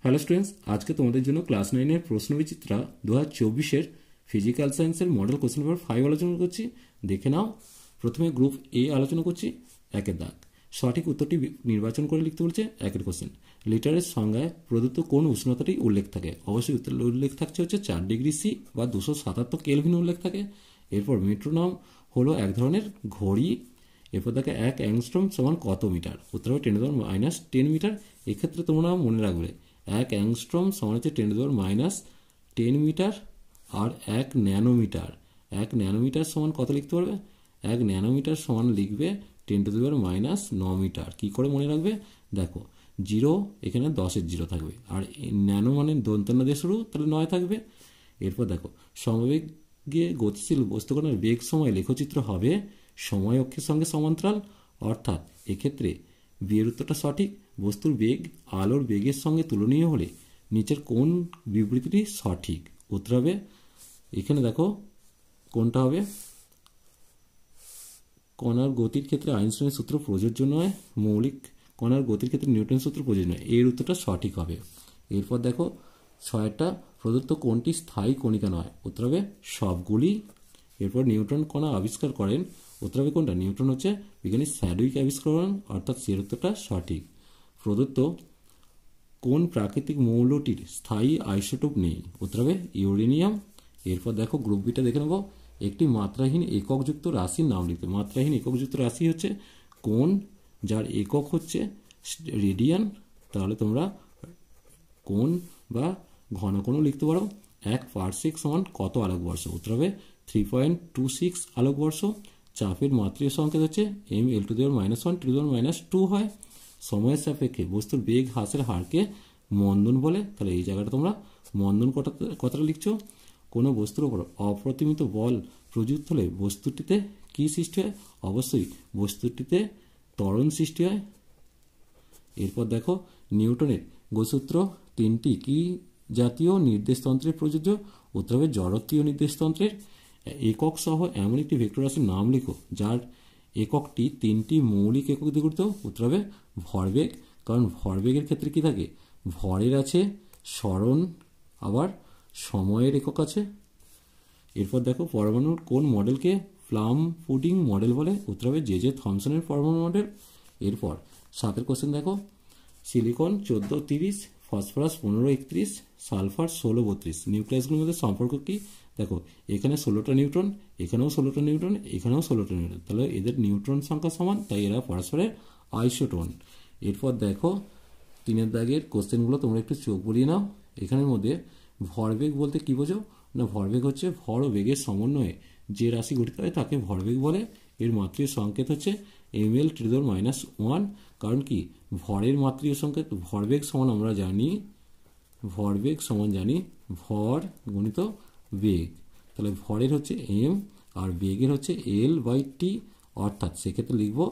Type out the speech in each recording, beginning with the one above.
Hello students, আজকে তোমাদের জন্য ক্লাস 9-এর প্রশ্নবিচিত্রা 2024-এর ফিজিক্যাল সায়েন্সের মডেল কোশ্চেন পেপার 5 আলোচনা করছি। দেখে নাও। প্রথমে গ্রুপ এ আলোচনা করছি। একের দাগ, সঠিক উত্তরটি নির্বাচন করে লিখতে বলছে। একের কোশ্চেন, লিটারের সংজ্ঞায় প্রদত্ত কোন উষ্ণতাটি উল্লেখ থাকে? অবশ্যই উল্লেখ থাকছে হচ্ছে 4 ডিগ্রি সি বা 277 কেলভিন উল্লেখ থাকে। এরপর মেট্রোনম হলো এক ধরনের ঘড়ি। এরপর দেখে 1 অ্যাংস্ট্রম সমান কত মিটার? উত্তর হবে 10⁻10 মিটার। এক্ষেত্রে তোমরা মনে রাখবে 1 অ্যাংস্ট্রম সমান হচ্ছে 10⁻10 মিটার, আর 1 ন্যানোমিটার। 1 ন্যানোমিটার সমান কত লিখতে পারবে? 1 ন্যানোমিটার সমান লিখবে 10⁻9 মিটার। কি করে মনে রাখবে? দেখো, 0 এখানে 10-এর 0 থাকবে, আর ন্যানো মানে দন্তন্য দিয়ে শুরু, তাহলে 9 থাকবে। এরপর দেখো, সমবেগে গতিশীল বস্তুকণার বেগ সময় লেখচিত্র হবে সময় অক্ষের সঙ্গে সমান্তরাল। অর্থাৎ এক্ষেত্রে বিয়ের উত্তরটা সঠিক। বস্তুর বেগ আলোর বেগের সঙ্গে তুলনীয় হলে নিচের কোন বিবৃতিটি সঠিক? উত্তর হবে, এখানে দেখো কোনটা হবে, কণার গতির ক্ষেত্রে আইনস্টাইনের সূত্র প্রযোজ্য নয়, মৌলিক কণার গতির ক্ষেত্রে নিউটনের সূত্র প্রযোজ্য নয়। এর উত্তরটা সঠিক হবে। এরপর দেখো, 6টা প্রদত্ত কোনটি স্থায়ী কণিকা নয়? উত্তর হবে সবগুলি। এরপর নিউটন কণা আবিষ্কার করেন। উত্তর হবে কোনটা? নিউটন হচ্ছে বিজ্ঞানী স্যাডউইক আবিষ্কার করেন, অর্থাৎ এর উত্তরটা সঠিক। প্রদত্ত কোন প্রাকৃতিক মৌলটির স্থায়ী আইসোটোপ নেই? উত্তর হবে ইউরেনিয়াম। এরপর দেখো, গ্রুপ বিটা দেখে নেব। একটি মাত্রাহীন এককযুক্ত রাশির নাম লিখতে। মাত্রাহীন এককযুক্ত রাশি হচ্ছে কোন যার একক হচ্ছে রেডিয়ান। তাহলে তোমরা কোন বা ঘনকোণও লিখতে পারো। 1 পারসেক সমান কত আলোকবর্ষ? উত্তর হবে 3.26 আলোকবর্ষ। চাপের মাত্রীয় সংকেত হচ্ছে ml⁻1 ⁻2 হয়। সময়ের সাপেক্ষে বস্তুর বেগ হ্রাসের হারকে মন্দন বলে। তাহলে এই জায়গাটা তোমরা মন্দন কথাটা লিখছো। কোনো বস্তুর উপর অপ্রতিমিত বল প্রযুক্ত হলে বস্তুটিতে কি সৃষ্টি হয়? অবশ্যই বস্তুটিতে ত্বরণ সৃষ্টি হয়। এরপর দেখো, নিউটনের গতিসূত্র 3টি কি জাতীয় নির্দেশতন্ত্রের প্রযোজ্য? উত্তর হবে জড়ত্বীয় নির্দেশতন্ত্রের। একক সহ এমন একটি ভেক্টর রাশির নাম লিখো যার এককটি 3টি মৌলিক একক দিয়ে গঠিত। উত্তর হবে ভরবেগ। কারণ ভরবেগের ক্ষেত্রে কি থাকে? ভরের আছে, সরণ, আবার সময়ের একক আছে। এরপর দেখো, পরমাণুর কোন মডেলকে প্লাম পুডিং মডেল বলে? উত্তর হবে জে থমসনের পরমাণু মডেল। এরপর 7এর কোশ্চেন দেখো, সিলিকন 1430, ফসফরাস 1531, সালফার 1632, নিউক্লিয়াসগুলোর মধ্যে সম্পর্ক কি? দেখো, এখানে 16টা নিউট্রন, এখানেও 16টা নিউট্রন, এখানেও 16টা নিউট্রন, তাহলে এদের নিউট্রন সংখ্যা সমান, তাই এরা পরস্পরের আইসোটোন। এরপর দেখো, 3এর দাগের কোশ্চেনগুলো তোমরা একটু চোখ বুলিয়ে নাও। এখানের মধ্যে ভরবেগ বলতে কি বোঝো? না, ভরবেগ হচ্ছে ভর ও বেগের সমন্বয়ে যে রাশি গঠিত হয় তাকে ভরবেগ বলে। এর মাত্রীয় সংকেত হচ্ছে ml⁻1। কারণ কি? ভরের মাত্রীয় সংকেত ভরবেগ সমান আমরা জানি, ভরবেগ সমান জানি ভর গুণিত বেগ। তাহলে ভরের হচ্ছে m আর বেগের হচ্ছে l/t, অর্থাৎ সেক্ষেত্রে লিখবো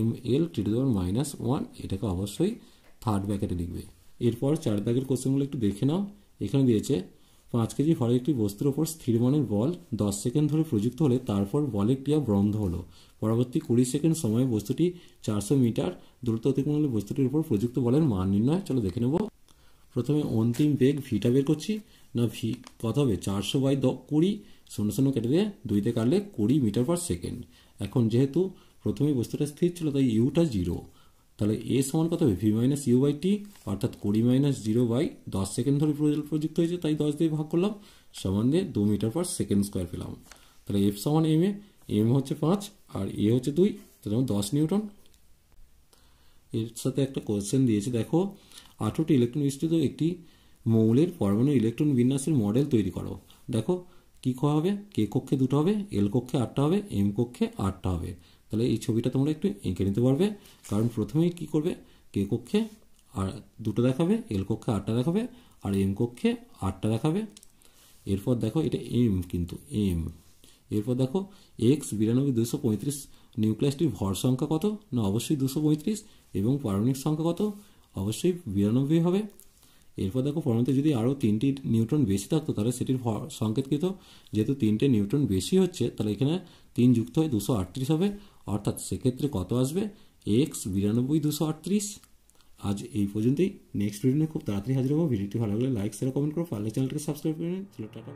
ml⁻1। এটাকে অবশ্যই থার্ড ব্র্যাকেটে লিখবে। এরপর 4 দাগের কোশ্চেনগুলো একটু দেখে নাও। এখানে দিয়েছে 5 কেজি ভরের একটি বস্তুর ওপর স্থির মানের বল 10 সেকেন্ড ধরে প্রযুক্ত হলে তারপর বলের ক্রিয়া বন্ধ হলো। পরবর্তী 20 সেকেন্ড সময়ে বস্তুটি 400 মিটার দূরত্ব অতিক্রম হলে বস্তুটির উপর প্রযুক্ত বলের মান নির্ণয়। চলো দেখে নেব। প্রথমে অন্তিম বেগ ভিটা বের করছি। না, ভি কত হবে? 400/20, 0 কেটে দিয়ে 2 কাটলে 20 মিটার পার সেকেন্ড। এখন যেহেতু প্রথমে বস্তুটা স্থির ছিল তাই ইউটা 0, তাহলে এ সমান কত হবে? v-u/t, অর্থাৎ 20-0/10 সেকেন্ড ধরে প্রযুক্ত হয়েছে, তাই 10 দিয়ে ভাগ করলাম, সমান দিয়ে 2 মিটার পার সেকেন্ড স্কোয়ার পেলাম। তাহলে এফ সমান এম এ, এম হচ্ছে 5 আর এ হচ্ছে 2, তাহলে 10 নিউটন। এর সাথে একটা কোশ্চেন দিয়েছে, দেখো 18টি ইলেকট্রন বিশিষ্ট একটি মৌলের পরমাণু ইলেকট্রন বিন্যাসের মডেল তৈরি করো। দেখো কি হবে? কে কক্ষে 2টা হবে, এল কক্ষে 8টা হবে, এম কক্ষে 8টা হবে। তাহলে এই ছবিটা তোমরা একটু এঁকে নিতে পারবে। কারণ প্রথমেই কি করবে? কে কক্ষে 2টা দেখাবে, এল কক্ষে 8টা দেখাবে, আর এম কক্ষে 8টা দেখাবে। এরপর দেখো, এটা এম, কিন্তু এম। এরপর দেখো, এক্স 92-235 নিউক্লিয়াসটির ভর সংখ্যা কত? না, অবশ্যই 235। এবং পারমাণবিক সংখ্যা কত? অবশ্যই 92 হবে। এরপর দেখো, পরমাণুতে যদি আরও 3টি নিউট্রন বেশি থাকতো তাহলে সেটির সংকেত কী হতো? যেহেতু 3টে নিউট্রন বেশি হচ্ছে, তাহলে এখানে 3 যুক্ত হয়ে 238 হবে। অর্থাৎ সেক্ষেত্রে কত আসবে? এক্স 92-238 আজ এই পর্যন্তই। নেক্সট ভিডিও নিয়ে খুব তাড়াতাড়ি হাজির হবো। ভিডিওটি ভালো লাগলে লাইক শেয়ার কমেন্ট করো, পারলে চ্যানেলটিকে সাবস্ক্রাইব করে নিন। চলো টাটা।